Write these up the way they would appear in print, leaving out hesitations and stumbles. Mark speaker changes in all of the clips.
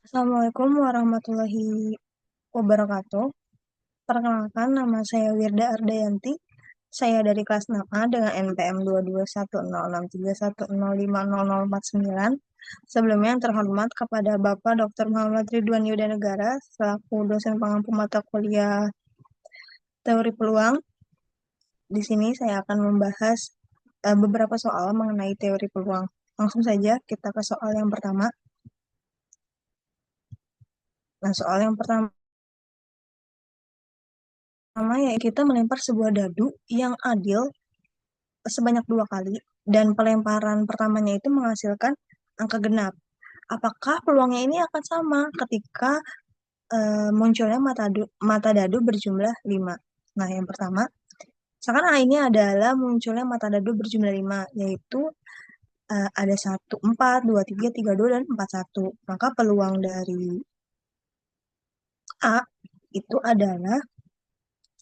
Speaker 1: Assalamualaikum warahmatullahi wabarakatuh. Perkenalkan, nama saya Wirda Ardayanti. Saya dari kelas 6A dengan NPM 2210631050049. Sebelumnya yang terhormat kepada Bapak Dr. Muhammad Ridwan Yudanegara selaku dosen pengampu mata kuliah teori peluang. Di sini saya akan membahas beberapa soal mengenai teori peluang. Langsung saja kita ke soal yang pertama. Nah, soal yang pertama ya kita melempar sebuah dadu yang adil sebanyak 2 kali dan pelemparan pertamanya itu menghasilkan angka genap. Apakah peluangnya ini akan sama ketika munculnya mata dadu berjumlah 5? Nah, yang pertama, misalkan A ini adalah munculnya mata dadu berjumlah 5, yaitu ada 1, 4, 2, 3, 3, 2, dan 4, 1. Maka peluang dari A itu adalah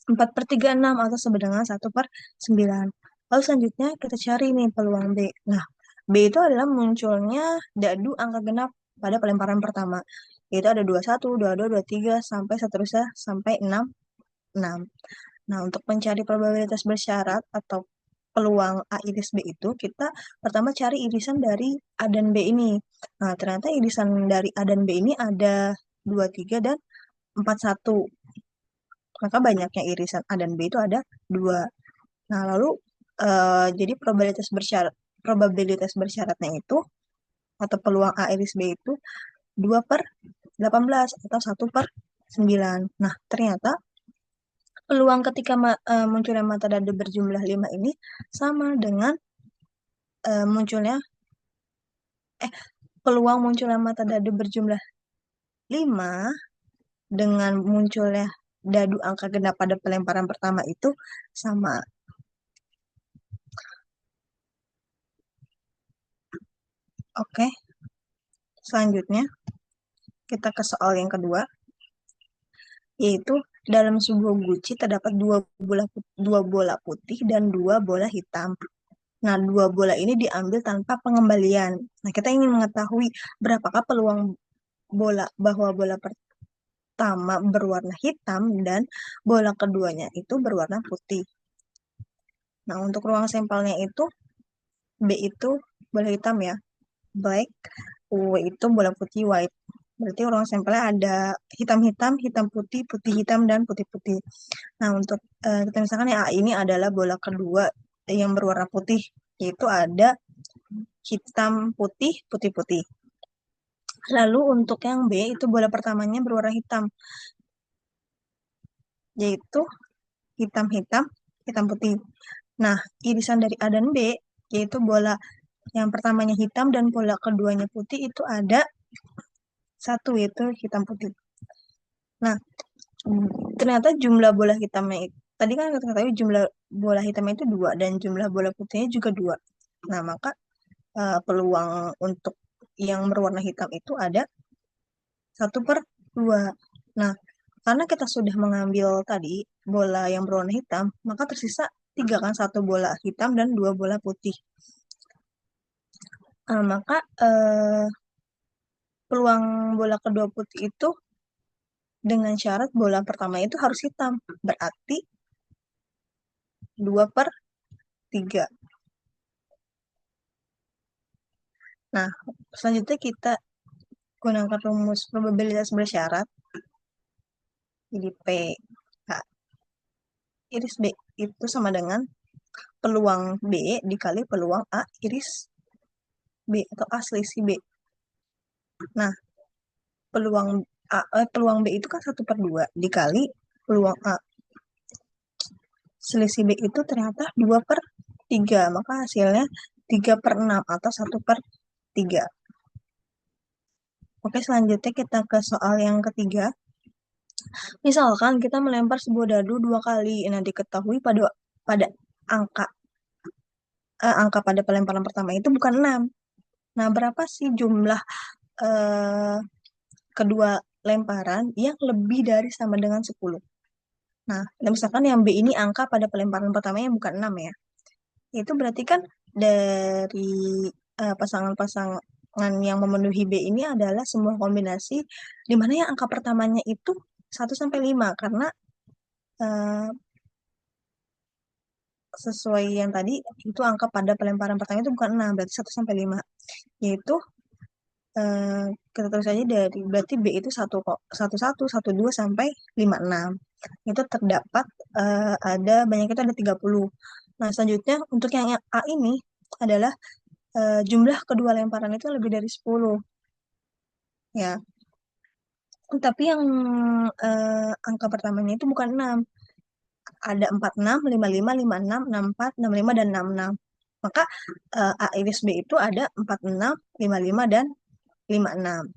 Speaker 1: 4/3/6 atau sama dengan 1/9. Lalu selanjutnya kita cari nih peluang B. Nah, B itu adalah munculnya dadu angka genap pada pelemparan pertama. Yaitu ada 21, 22, 23, sampai seterusnya sampai 6, 6. Nah, untuk mencari probabilitas bersyarat atau peluang A iris B itu, kita pertama cari irisan dari A dan B ini. Nah, ternyata irisan dari A dan B ini ada 23 dan 41. Maka banyaknya irisan A dan B itu ada 2. Nah, lalu jadi probabilitas bersyaratnya itu atau peluang A iris B itu 2/18 atau 1/9. Nah, ternyata peluang ketika munculnya mata dadu berjumlah 5 ini sama dengan munculnya peluang munculnya mata dadu berjumlah 5 dengan munculnya dadu angka genap pada pelemparan pertama itu sama. Oke, selanjutnya kita ke soal yang kedua, yaitu dalam sebuah guci terdapat dua bola putih dan 2 bola hitam. Nah, 2 bola ini diambil tanpa pengembalian. Nah, kita ingin mengetahui berapakah peluang bahwa bola pertama berwarna hitam dan bola keduanya itu berwarna putih. Nah, untuk ruang sampelnya itu B itu bola hitam ya, black, W itu bola putih, white. Berarti ruang sampelnya ada hitam-hitam, hitam putih, putih hitam, dan putih-putih. Nah, untuk kita misalkan ya A ini adalah bola kedua yang berwarna putih, yaitu ada hitam, putih, putih-putih. Lalu untuk yang B itu bola pertamanya berwarna hitam, yaitu hitam-hitam, hitam putih. Nah, irisan dari A dan B, yaitu bola yang pertamanya hitam dan bola keduanya putih itu ada 1, yaitu hitam putih. Nah, ternyata jumlah bola hitamnya itu, tadi kan kita ketahui jumlah bola hitamnya itu 2 dan jumlah bola putihnya juga 2. Nah, maka peluang untuk yang berwarna hitam itu ada 1/2. Nah, karena kita sudah mengambil tadi bola yang berwarna hitam, maka tersisa 3 kan, 1 bola hitam dan 2 bola putih. Maka peluang bola kedua putih itu dengan syarat bola pertama itu harus hitam. Berarti 2/3. Nah, selanjutnya kita gunakan rumus probabilitas bersyarat. Jadi P iris B itu sama dengan peluang B dikali peluang A iris B atau A selisih B. Nah, peluang B itu kan 1/2 dikali peluang A selisih B itu ternyata 2/3. Maka hasilnya 3/6 atau 1/3. Oke, selanjutnya kita ke soal yang ketiga. Misalkan kita melempar sebuah dadu 2 kali. Nah, diketahui pada angka pada pelemparan pertama itu bukan 6. Nah, berapa sih jumlah eh, kedua lemparan yang lebih dari sama dengan 10? Nah, misalkan yang B ini angka pada pelemparan pertamanya bukan 6 ya. Itu berarti kan dari pasangan-pasangan yang memenuhi B ini adalah sebuah kombinasi di mana yang angka pertamanya itu 1 sampai 5 karena eh, sesuai yang tadi itu angka pada pelemparan pertama itu bukan 6 berarti 1 sampai 5 yaitu eh, kita tulis aja dari berarti B itu 11, 12 sampai 56 itu terdapat ada banyak itu ada 30. Nah, selanjutnya untuk yang A ini adalah jumlah kedua lemparan itu lebih dari 10 ya. Tapi yang angka pertamanya itu bukan 6. Ada 46, 55, 56, 64, 65 dan 66. Maka A iris B itu ada 46, 55 dan 56.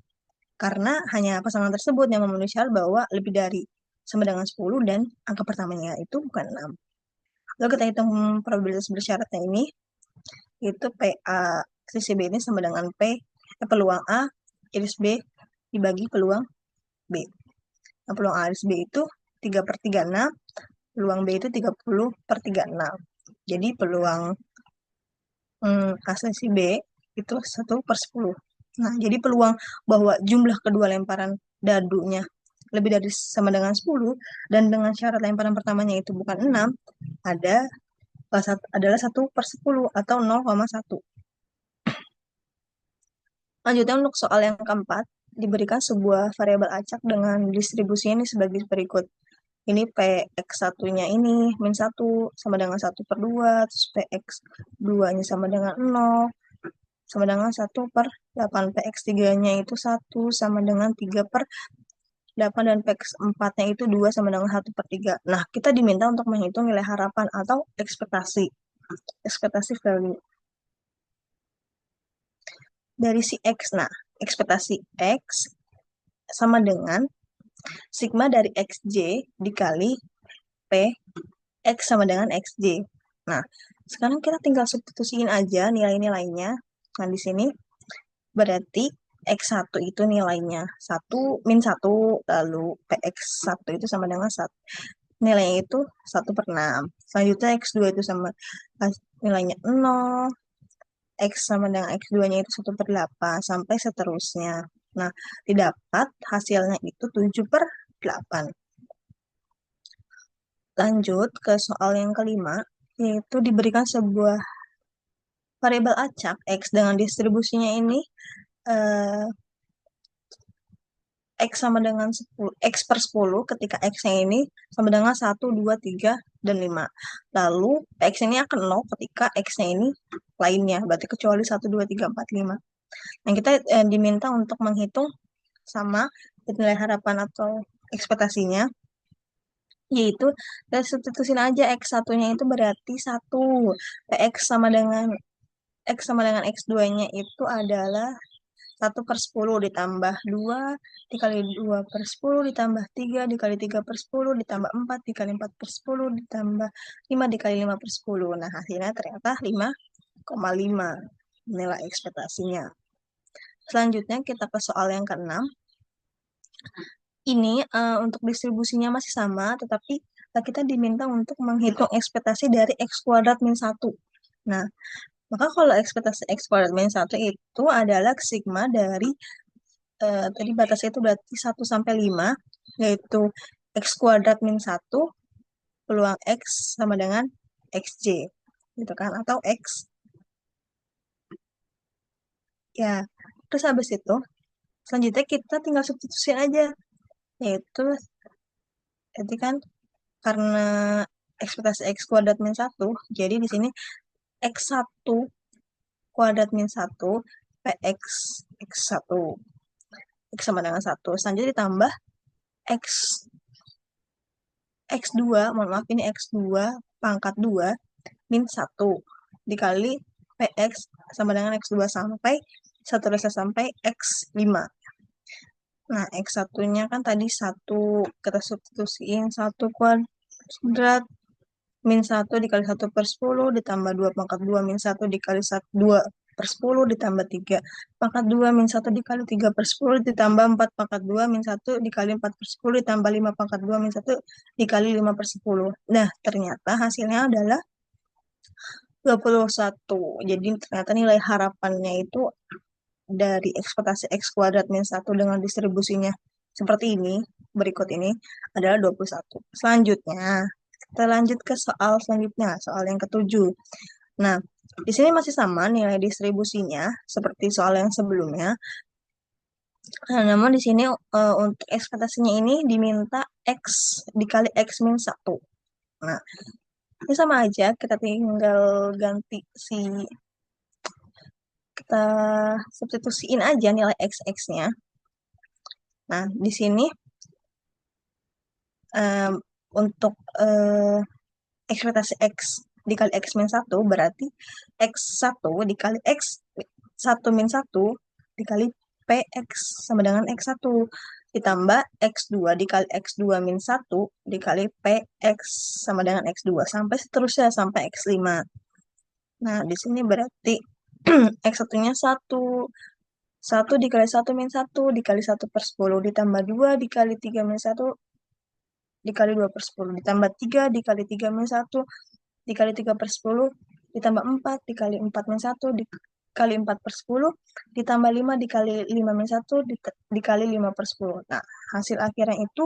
Speaker 1: Karena hanya pasangan tersebut yang memenuhi syarat bahwa lebih dari sama dengan 10 dan angka pertamanya itu bukan 6. Lalu kita hitung probabilitas bersyaratnya ini, itu PA sisi B ini sama dengan peluang A iris B dibagi peluang B. Nah, peluang A iris B itu 3/36, peluang B itu 30/36. Jadi peluang A sisi B itu 1/10. Nah, jadi peluang bahwa jumlah kedua lemparan dadunya lebih dari sama dengan 10 dan dengan syarat lemparan pertamanya itu bukan 6 adalah 1/10 atau 0,1. Lanjutnya untuk soal yang keempat, diberikan sebuah variabel acak dengan distribusinya ini sebagai berikut. Ini PX1-nya ini min 1 sama dengan 1/2, terus PX2-nya sama dengan 0, sama dengan 1/8. PX3-nya itu 1 sama dengan 3/8 dan PX4-nya itu 2 sama dengan 1/3. Nah, kita diminta untuk menghitung nilai harapan atau ekspektasi. Ekspektasi value dari si X. Nah, ekspektasi X sama dengan sigma dari XJ dikali P X sama dengan XJ. Nah, sekarang kita tinggal substitusiin aja nilai-nilainya. Nah, di sini berarti X1 itu nilainya 1 min 1, lalu PX1 itu sama dengan 1. Nilainya itu 1/6. Selanjutnya X2 itu sama nilainya 0, X sama dengan X2-nya itu 1/8, sampai seterusnya. Nah, didapat hasilnya itu 7/8. Lanjut ke soal yang kelima, yaitu diberikan sebuah variabel acak X dengan distribusinya ini eh, X sama dengan 10, X/10 ketika X-nya ini sama dengan 1, 2, 3, dan 5. Lalu X ini akan 0 ketika X-nya ini lainnya, berarti kecuali 1, 2, 3, 4, 5. Nah, kita diminta untuk menghitung sama nilai harapan atau ekspektasinya, yaitu kita substitusin aja X1-nya itu berarti 1. PX sama dengan X2-nya itu adalah 1/10 ditambah 2 dikali 2/10 ditambah 3 dikali 3/10 ditambah 4 dikali 4/10 ditambah 5 dikali 5/10. Nah, hasilnya ternyata 5,5 nilai ekspektasinya. Selanjutnya kita ke soal yang keenam. Ini untuk distribusinya masih sama, tetapi kita diminta untuk menghitung ekspektasi dari X kuadrat min 1. Nah, maka kalau ekspektasi X kuadrat min 1 itu adalah sigma dari tadi batasnya itu berarti 1 sampai 5, yaitu X kuadrat min 1 peluang X sama dengan XJ, gitu kan, atau X. Ya, terus habis itu, selanjutnya kita tinggal substitusiin aja, yaitu, jadi kan, karena ekspektasi X kuadrat min 1, jadi di sini X1 kuadrat min 1, PX X1. X sama dengan 1. Selanjutnya ditambah X X2, mohon maaf ini X2 pangkat 2 min 1 dikali PX sama dengan X2 sampai seterusnya sampai X5. Nah, X1-nya kan tadi 1, kita substitusiin 1 kuadrat min 1 dikali 1/10 ditambah 2 pangkat 2 min 1 dikali 2/10 ditambah 3 pangkat 2 min 1 dikali 3/10 ditambah 4 pangkat 2 min 1 dikali 4/10 ditambah 5 pangkat 2 min 1 dikali 5/10. Nah, ternyata hasilnya adalah 21. Jadi ternyata nilai harapannya itu dari ekspektasi X kuadrat min 1 dengan distribusinya seperti ini, berikut ini, adalah 21. Selanjutnya, kita lanjut ke soal selanjutnya, soal yang ketujuh. Nah, di sini masih sama nilai distribusinya, seperti soal yang sebelumnya. Nah, namun di sini untuk ekspektasinya ini diminta X dikali X min 1. Nah, ini sama aja, kita tinggal ganti kita substitusiin aja nilai X-nya. Nah, di sini untuk ekspektasi X dikali X min 1 berarti X1 dikali X1 min 1 dikali PX sama dengan X1 ditambah X2 dikali X2 min 1 dikali PX sama dengan X2 sampai seterusnya sampai X5. Nah, di sini berarti X1-nya 1. 1 dikali 1 min 1 dikali 1 per 10 ditambah 2 dikali 3 min 1 dikali 2 per 10 ditambah 3 dikali 3 min 1 dikali 3 per 10 ditambah 4 dikali 4 min 1 dikali 4 per 10 ditambah 5 dikali 5 min 1 dikali 5 per 10. Nah, hasil akhirnya itu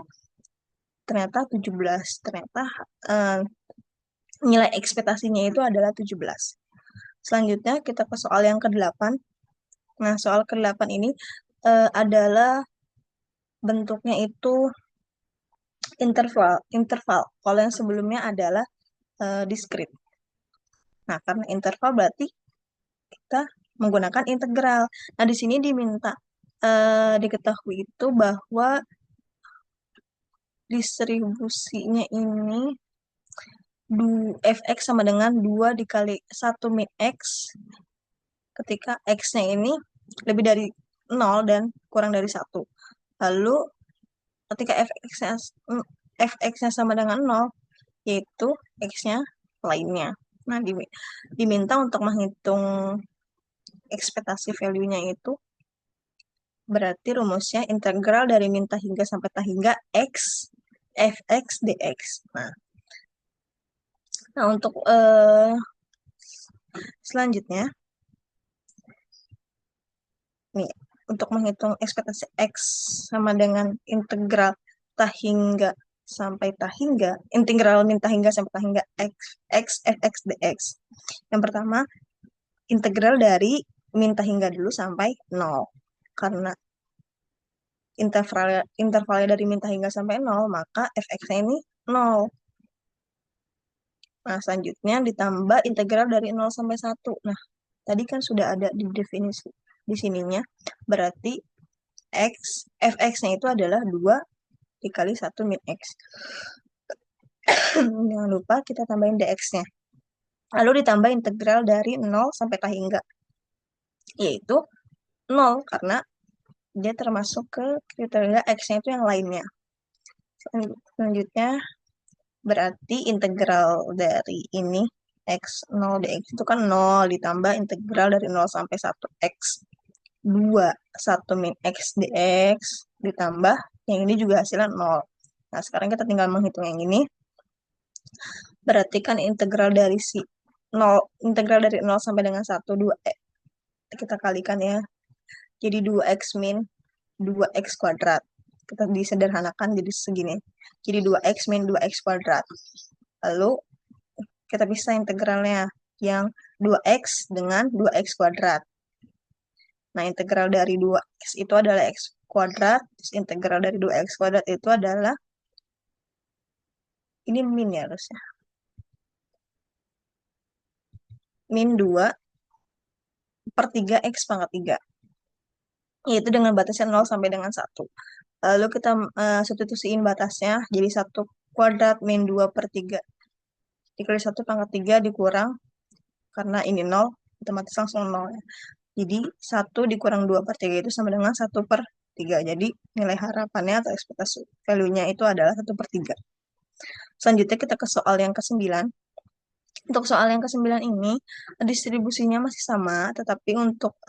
Speaker 1: ternyata 17. Ternyata nilai ekspektasinya itu adalah 17. Selanjutnya kita ke soal yang ke-8. Nah, soal ke-8 ini adalah bentuknya itu interval. Kalau yang sebelumnya adalah diskrit. Nah, karena interval berarti kita menggunakan integral. Nah, di sini diminta diketahui itu bahwa distribusinya ini fx sama dengan 2 dikali 1 min x ketika x-nya ini lebih dari 0 dan kurang dari 1. Lalu ketika fx-nya sama dengan 0, yaitu x-nya lainnya. Nah, diminta untuk menghitung ekspektasi value-nya itu berarti rumusnya integral dari min ta hingga sampai ta hingga x fx dx. Nah untuk selanjutnya, nih untuk menghitung ekspektasi x sama dengan integral ta hingga sampai ta hingga, integral min ta hingga sampai ta hingga x fx dx. Yang pertama, integral dari min ta hingga dulu sampai 0. Karena intervalnya dari min ta hingga sampai 0, maka fx-nya ini 0. Nah, selanjutnya ditambah integral dari 0 sampai 1. Nah, tadi kan sudah ada di definisi di sininya. Berarti fx-nya itu adalah 2 dikali 1 min x. Jangan lupa kita tambahin dx-nya. Lalu ditambah integral dari 0 sampai ta hingga. Yaitu 0, karena dia termasuk ke kriteria x-nya itu yang lainnya. Selanjutnya, berarti integral dari ini x0 dx itu kan 0 ditambah integral dari 0 sampai 1 x 2 1 min x dx ditambah yang ini juga hasilnya 0. Nah, sekarang kita tinggal menghitung yang ini. Berarti kan integral dari 0, integral dari 0 sampai dengan 1, 2, kita kalikan ya. Jadi 2x min 2x kuadrat. Kita disederhanakan jadi segini. Jadi 2x min 2x kuadrat. Lalu kita bisa integralnya yang 2x dengan 2x kuadrat. Nah, integral dari 2x itu adalah x kuadrat. Terus integral dari 2x kuadrat itu adalah, ini min ya harusnya. Min 2 per 3x pangkat 3. Yaitu dengan batasnya 0 sampai dengan 1. Lalu kita substitusiin batasnya jadi 1 kuadrat min 2 per 3 dikali 1 pangkat 3 dikurang, karena ini 0, otomatis langsung 0 ya. Jadi 1 dikurang 2 per 3 itu sama dengan 1 per 3. Jadi nilai harapannya atau ekspektasi value-nya itu adalah 1 per 3. Selanjutnya kita ke soal yang ke-9. Untuk soal yang ke-9 ini, distribusinya masih sama, tetapi untuk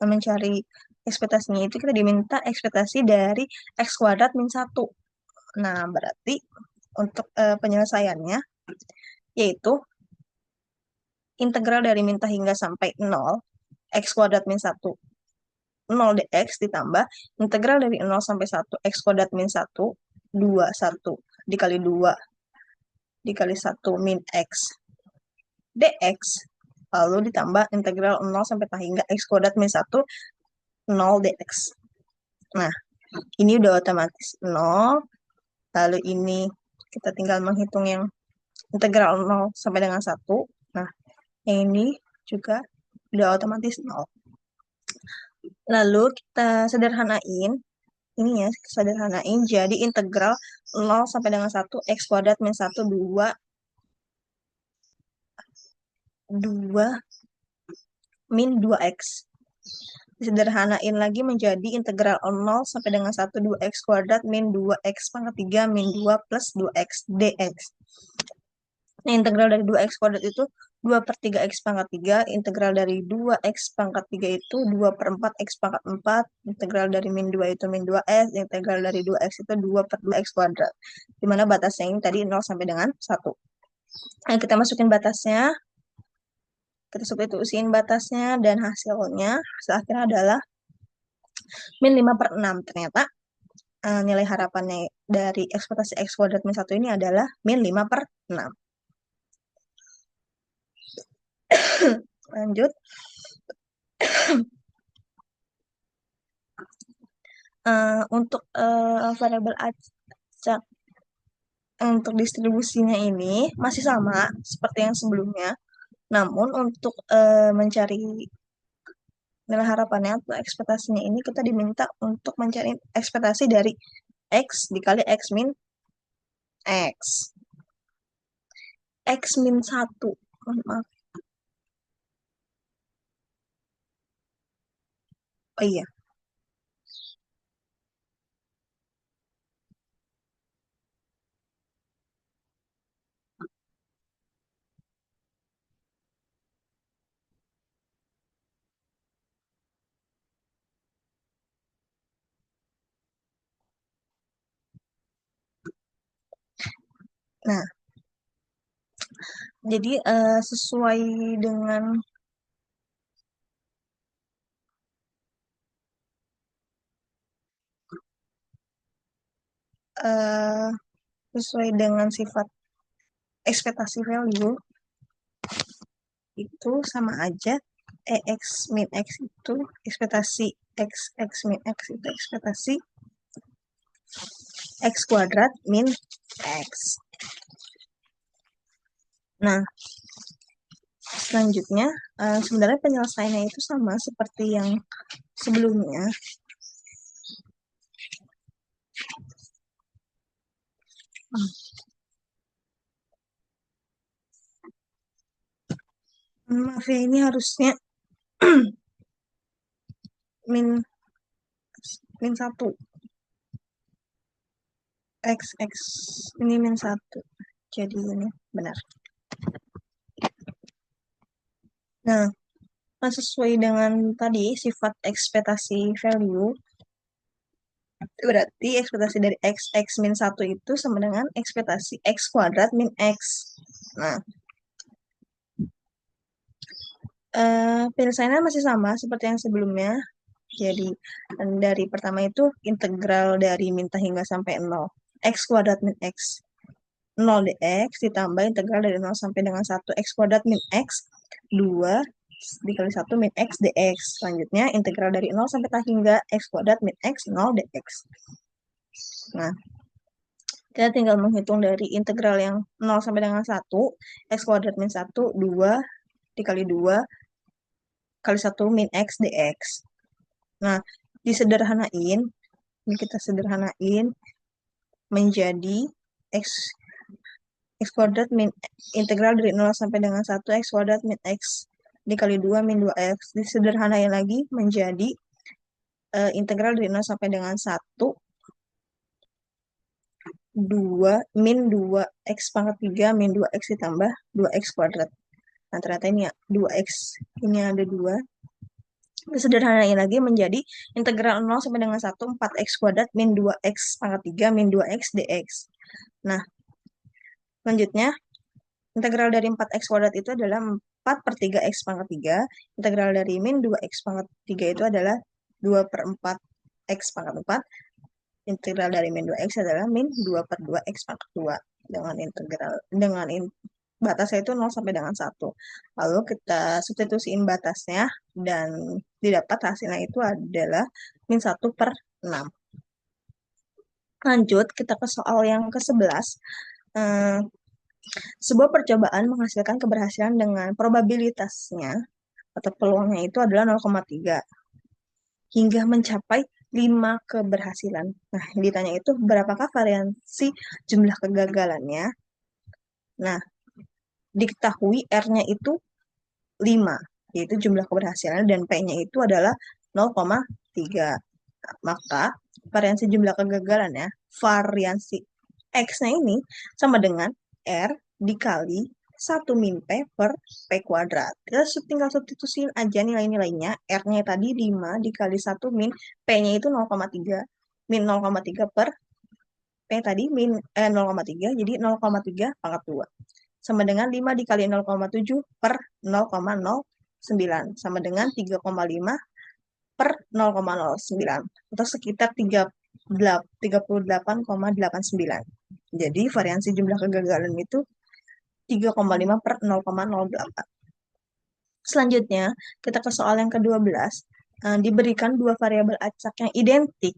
Speaker 1: mencari ekspektasinya itu kita diminta ekspektasi dari x kuadrat min 1. Nah, berarti untuk penyelesaiannya, yaitu integral dari min ta hingga sampai 0, x kuadrat min 1 0 dx ditambah integral dari 0 sampai 1 x kuadrat min 1, 2, 1 dikali 2 dikali 1 min x dx, lalu ditambah integral 0 sampai hingga x kuadrat min 1, 0 dx. Nah, ini udah otomatis 0, lalu ini kita tinggal menghitung yang integral 0 sampai dengan 1. Nah, yang ini juga udah otomatis 0. Lalu kita sederhanain, ini ya, sederhanain jadi integral 0 sampai dengan 1 x kuadrat min 1, 2, 2 min 2x. Disederhanain lagi menjadi integral 0 sampai dengan 1, 2x kuadrat min 2x pangkat 3 min 2 plus 2x dx. Nah, integral dari 2x kuadrat itu 2 per 3x pangkat 3, integral dari 2x pangkat 3 itu 2 per 4x pangkat 4, integral dari min 2 itu min 2x, integral dari 2x itu 2 per 2x kuadrat. Dimana batasnya ini tadi 0 sampai dengan 1. Nah, kita masukin batasnya, kita substitusiin batasnya, dan hasil akhirnya adalah min 5 per 6. Ternyata nilai harapannya dari ekspektasi x kuadrat min 1 ini adalah min 5 per 6. Lanjut. Untuk variabel acak untuk distribusinya ini masih sama seperti yang sebelumnya. Namun untuk mencari nilai harapannya atau ekspektasinya ini kita diminta untuk mencari ekspektasi dari x dikali x min x. X min 1. Maaf. Oh iya. Nah, jadi sesuai dengan eh, sesuai dengan sifat ekspektasi value itu sama aja x min x itu ekspektasi x min x itu ekspektasi x kuadrat min x. Nah, selanjutnya sebenarnya penyelesaiannya itu sama seperti yang sebelumnya. Maaf ya, ini harusnya min 1 x ini min 1, jadi ini benar. Nah, sesuai dengan tadi sifat ekspektasi value, berarti ekspektasi dari x min 1 itu sama dengan ekspektasi x kuadrat min x. Nah, penyelesaiannya masih sama seperti yang sebelumnya. Jadi, dari pertama itu integral dari min hingga sampai 0. X kuadrat min x. 0 dx ditambah integral dari 0 sampai dengan 1 x kuadrat min x. 2 dikali 1 min x dx. Selanjutnya, integral dari 0 sampai hingga x kuadrat min x 0 dx. Nah, kita tinggal menghitung dari integral yang 0 sampai dengan 1, x kuadrat min 1, 2 dikali 2 kali 1 min x dx. Nah, disederhanain, ini kita sederhanain menjadi x kuadrat min integral dari 0 sampai dengan 1 x kuadrat min x dikali 2 min 2x. Disederhanain lagi menjadi integral dari 0 sampai dengan 1 2 min 2x pangkat 3 min 2x ditambah 2x kuadrat. Nah, ternyata ini ya 2x, ini ada 2. Disederhanain lagi menjadi integral 0 sampai dengan 1 4x kuadrat min 2x pangkat 3 min 2x dx. Nah, selanjutnya integral dari 4x kuadrat itu adalah 4 per 3x pangkat 3. Integral dari min 2x pangkat 3 itu adalah 2/4 X pangkat 4. Integral dari min 2X adalah min 2/2 X pangkat 2. Dengan integral, batasnya itu 0 sampai dengan 1. Lalu kita substitusiin batasnya dan didapat hasilnya itu adalah min 1/6. Lanjut, kita ke soal yang ke-11. Sebuah percobaan menghasilkan keberhasilan dengan probabilitasnya atau peluangnya itu adalah 0,3 hingga mencapai 5 keberhasilan. Nah, yang ditanya itu berapakah variansi jumlah kegagalannya? Nah, diketahui R-nya itu 5, yaitu jumlah keberhasilan, dan P-nya itu adalah 0,3. Nah, maka variansi jumlah kegagalannya, variansi X-nya ini sama dengan R dikali 1 min P per P kuadrat. Kita tinggal substitusiin aja nilai-nilainya. R-nya tadi 5 dikali 1 min, P-nya itu 0,3. Min 0,3 per P tadi min 0,3, jadi 0,3 pangkat 2. Sama dengan 5 dikali 0,7 per 0,09. Sama dengan 3,5 per 0,09. Atau sekitar 38,89. Jadi variansi jumlah kegagalan itu 3,5 per 0,08. Selanjutnya, kita ke soal yang ke-12. Diberikan dua variabel acak yang identik,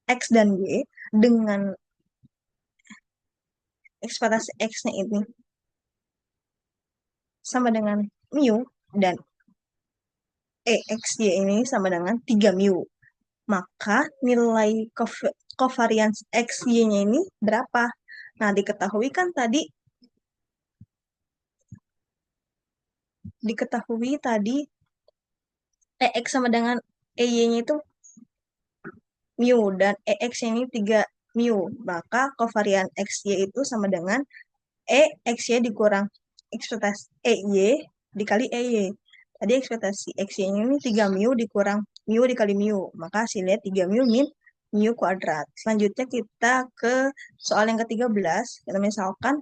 Speaker 1: X dan Y, dengan ekspektasi X-nya ini sama dengan mu, dan EXY ini sama dengan 3 mu. Maka nilai covariance XY-nya ini berapa? Nah, diketahui tadi EX sama dengan EY-nya itu mu, dan EX ini 3 mu. Maka covariance XY itu sama dengan EXY dikurang ekspektasi EY dikali EY. Tadi ekspektasi XY ini 3 mu dikurang mu dikali mu. Maka hasilnya 3 mu min mu kuadrat. Selanjutnya kita ke soal yang ke-13. Kita misalkan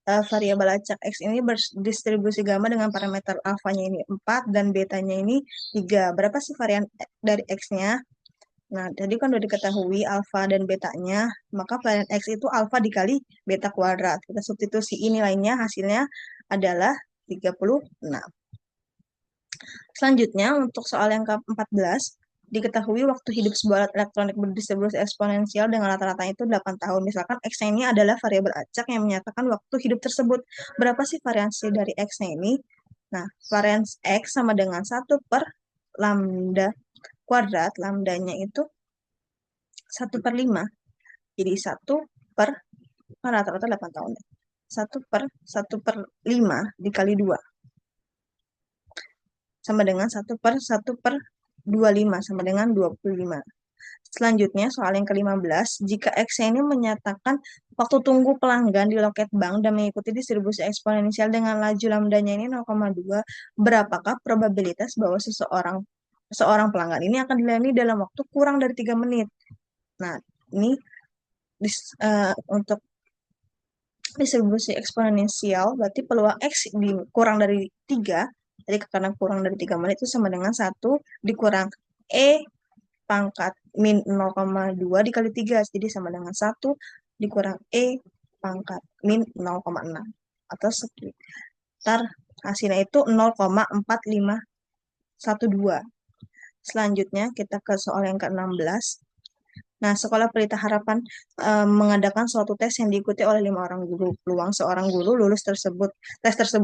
Speaker 1: variabel acak X ini berdistribusi gamma dengan parameter alfanya ini 4 dan betanya ini 3. Berapa sih varian dari X-nya? Nah, tadi kan udah diketahui alfa dan betanya, maka varian X itu alfa dikali beta kuadrat. Kita substitusi ini lainnya, hasilnya adalah 36. Selanjutnya, untuk soal yang ke-14, diketahui waktu hidup sebuah alat elektronik berdistribusi eksponensial dengan rata-rata itu 8 tahun. Misalkan X ini adalah variabel acak yang menyatakan waktu hidup tersebut. Berapa sih variansi dari X-nya ini? Nah, varians X sama dengan 1 per lambda kuadrat. Lambdanya itu 1/5. Jadi 1 per, rata-rata 8 tahun. 1/1/5 dikali 2. Sama dengan 1/1/25 sama dengan 25. Selanjutnya, soal yang ke-15, jika X ini menyatakan waktu tunggu pelanggan di loket bank dan mengikuti distribusi eksponensial dengan laju lambdanya ini 0,2, berapakah probabilitas bahwa seorang pelanggan ini akan dilayani dalam waktu kurang dari 3 menit? Nah, ini untuk distribusi eksponensial, berarti peluang X kurang dari 3, jadi karena kurang dari 3 menit itu sama dengan 1 dikurang E pangkat min 0,2 dikali 3, jadi sama dengan 1 dikurang E pangkat min 0,6, atau sekitar hasilnya itu 0,4512. Selanjutnya kita ke soal yang ke-16. Nah, Sekolah Pelita Harapan mengadakan suatu tes yang diikuti oleh 5 orang guru. Peluang seorang guru lulus tes tersebut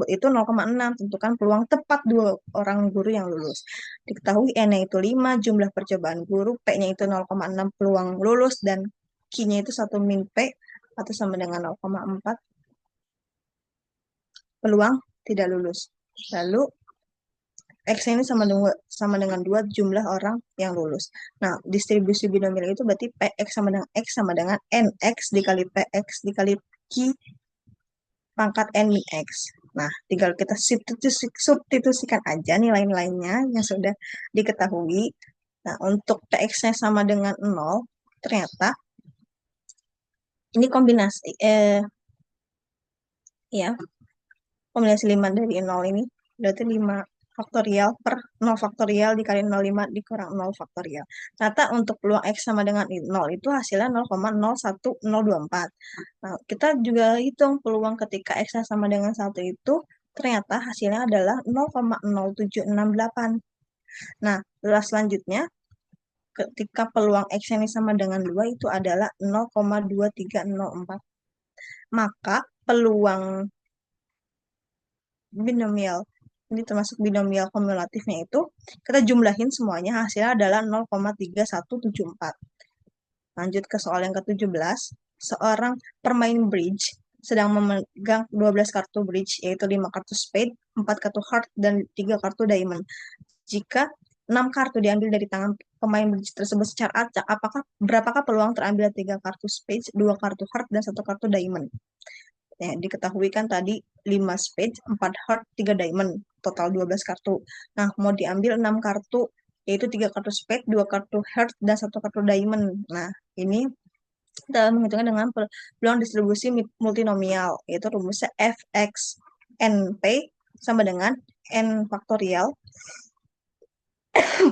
Speaker 1: itu 0,6. Tentukan peluang tepat 2 orang guru yang lulus. Diketahui N-nya itu 5, jumlah percobaan guru, P-nya itu 0,6 peluang lulus, dan Q-nya itu 1 min P atau sama dengan 0,4 peluang tidak lulus. Lalu X ini sama dengan 2 jumlah orang yang lulus. Nah, distribusi binomial itu berarti PX sama dengan X sama dengan NX dikali PX dikali Q pangkat N min X. Nah, tinggal kita substitusikan aja nilai-nilainya yang sudah diketahui. Nah, untuk PX-nya sama dengan 0, ternyata ini kombinasi, ya, kombinasi 5 dari 0 ini, berarti 5 faktorial per 0 faktorial dikali 0,5 dikurang 0 faktorial. Ternyata untuk peluang X sama dengan 0 itu hasilnya 0,01024. Nah, kita juga hitung peluang ketika X sama dengan 1 itu ternyata hasilnya adalah 0,0768. Nah, selanjutnya ketika peluang X ini sama dengan 2 itu adalah 0,2304. Maka peluang binomial, ini termasuk binomial kumulatifnya itu, kita jumlahin semuanya hasilnya adalah 0,3174. Lanjut ke soal yang ke-17, seorang permain bridge sedang memegang 12 kartu bridge, yaitu 5 kartu spade, 4 kartu heart, dan 3 kartu diamond. Jika 6 kartu diambil dari tangan pemain bridge tersebut secara acak, berapakah peluang terambil 3 kartu spade, 2 kartu heart, dan 1 kartu diamond? Ya, diketahui kan tadi 5 spade, 4 heart, 3 diamond, total 12 kartu. Nah, mau diambil 6 kartu, yaitu 3 kartu spade, 2 kartu heart, dan 1 kartu diamond. Nah, ini kita menghitungnya dengan peluang distribusi multinomial, yaitu rumusnya fx np sama dengan n faktorial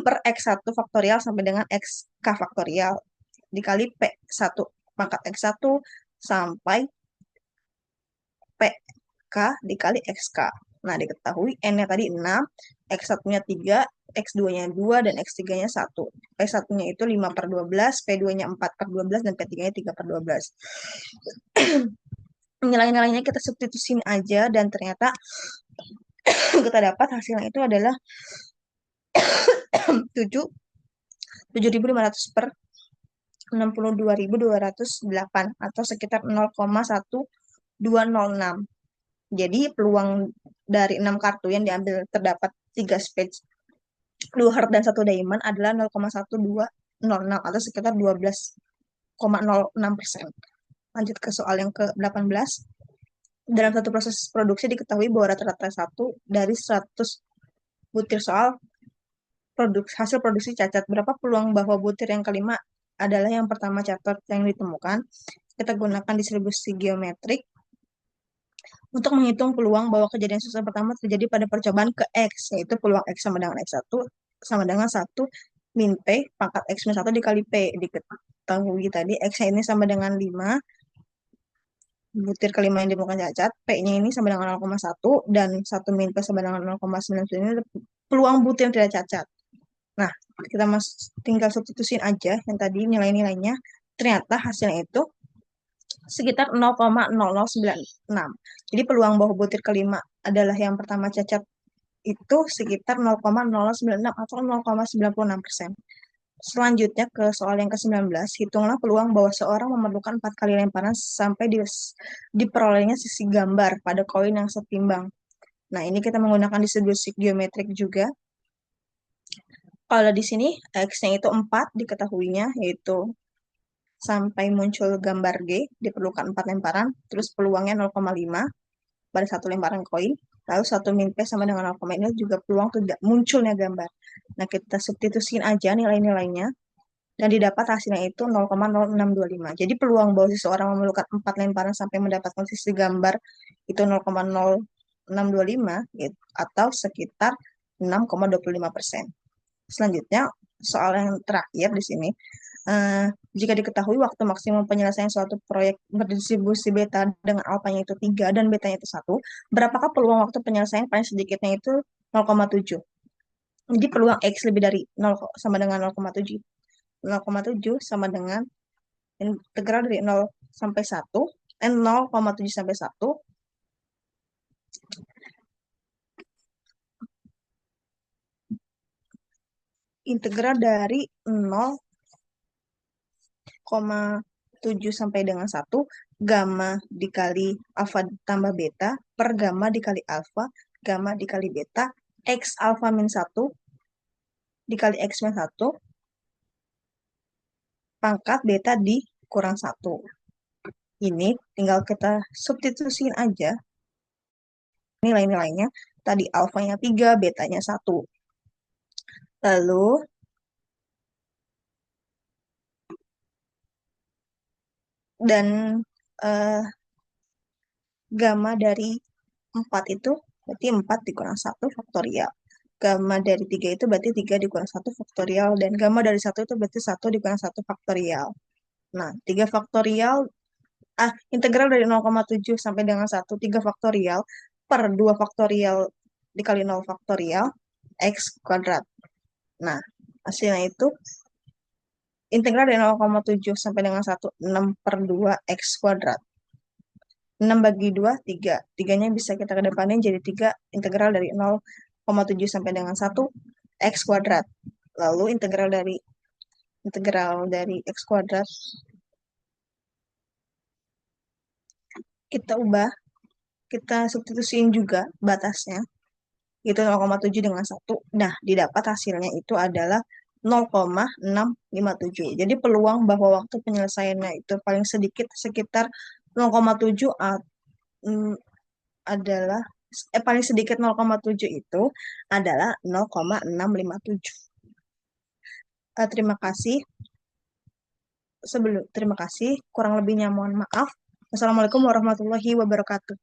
Speaker 1: per x1 faktorial sampai dengan xk faktorial dikali p1 pangkat x1 sampai PK dikali XK. Nah, diketahui N-nya tadi 6, X1-nya 3, X2-nya 2, dan X3-nya 1. P1-nya itu 5 per 12, P2-nya 4 per 12, dan P3-nya 3 per 12. Nilai-nilainya kita substitusin aja, dan ternyata kita dapat hasilnya itu adalah 7.500 per 62.208 atau sekitar 0,1206. Jadi peluang dari 6 kartu yang diambil terdapat 3 spade, 2 heart, dan 1 diamond adalah 0,1206 atau sekitar 12,06%. Lanjut ke soal yang ke-18. Dalam satu proses produksi diketahui bahwa rata-rata 1 dari 100 butir soal hasil produksi cacat. Berapa peluang bahwa butir yang kelima adalah yang pertama cacat yang ditemukan? Kita gunakan distribusi geometrik untuk menghitung peluang bahwa kejadian susah pertama terjadi pada percobaan ke X, yaitu peluang X sama dengan X1 sama dengan 1 min P pangkat X min 1 dikali P. Diketahui tadi X ini sama dengan 5, butir kelima yang ditemukan cacat, P-nya ini sama dengan 0,1, dan 1 min P sama dengan 0,9. Ini peluang butir yang tidak cacat. Nah, kita tinggal substitusin aja yang tadi nilai-nilainya. Ternyata hasilnya itu sekitar 0,0096. Jadi peluang bahwa butir kelima adalah yang pertama cacat itu sekitar 0,0096 atau 0,96%. Selanjutnya ke soal yang ke-19, hitunglah peluang bahwa seorang memerlukan 4 kali lemparan sampai diperolehnya sisi gambar pada koin yang setimbang. Nah, ini kita menggunakan distribusi geometrik juga. Kalau di sini X-nya itu 4 diketahuinya, yaitu sampai muncul gambar G diperlukan 4 lemparan, terus peluangnya 0,5 pada 1 lemparan koin, lalu 1 min P sama dengan 0, ini juga peluang tidak munculnya gambar. Nah, kita substitusiin aja nilai-nilainya, dan didapat hasilnya itu 0,0625. Jadi peluang bahwa seseorang memerlukan 4 lemparan sampai mendapatkan sisi gambar itu 0,0625 atau sekitar 6,25%. Selanjutnya, soal yang terakhir di sini. Jika diketahui waktu maksimum penyelesaian suatu proyek berdistribusi beta dengan alfanya itu 3 dan betanya itu 1, berapakah peluang waktu penyelesaian paling sedikitnya itu 0,7. Jadi peluang X lebih dari 0 sama dengan 0,7. 0,7 sama dengan integral dari 0 sampai 1, 0,7 sampai 1, integral dari 0,7 sampai dengan 1, gamma dikali alfa tambah beta, per gamma dikali alfa, gamma dikali beta, X alfa min 1, dikali X min 1, pangkat beta dikurang 1. Ini tinggal kita substitusiin aja nilai-nilainya. Tadi alfanya 3, betanya 1. Lalu dan gamma dari 4 itu berarti 4 dikurang 1 faktorial. Gamma dari 3 itu berarti 3 dikurang 1 faktorial. Dan gamma dari 1 itu berarti 1 dikurang 1 faktorial. Nah, 3 faktorial, integral dari 0,7 sampai dengan 1, 3 faktorial per 2 faktorial dikali 0 faktorial, X kuadrat. Nah, hasilnya itu integral dari 0,7 sampai dengan 1, 6 per 2 X kuadrat. 6 bagi 2, 3. 3-nya bisa kita kedepanin jadi 3 integral dari 0,7 sampai dengan 1, X kuadrat. Lalu integral dari X kuadrat kita ubah, kita substitusiin juga batasnya, itu 0,7 dengan 1. Nah, didapat hasilnya itu adalah 0,657. Jadi peluang bahwa waktu penyelesaiannya itu paling sedikit sekitar 0,7 adalah paling sedikit 0,7 itu adalah 0,657. Terima kasih. Terima kasih. Kurang lebihnya mohon maaf. Wassalamualaikum warahmatullahi wabarakatuh.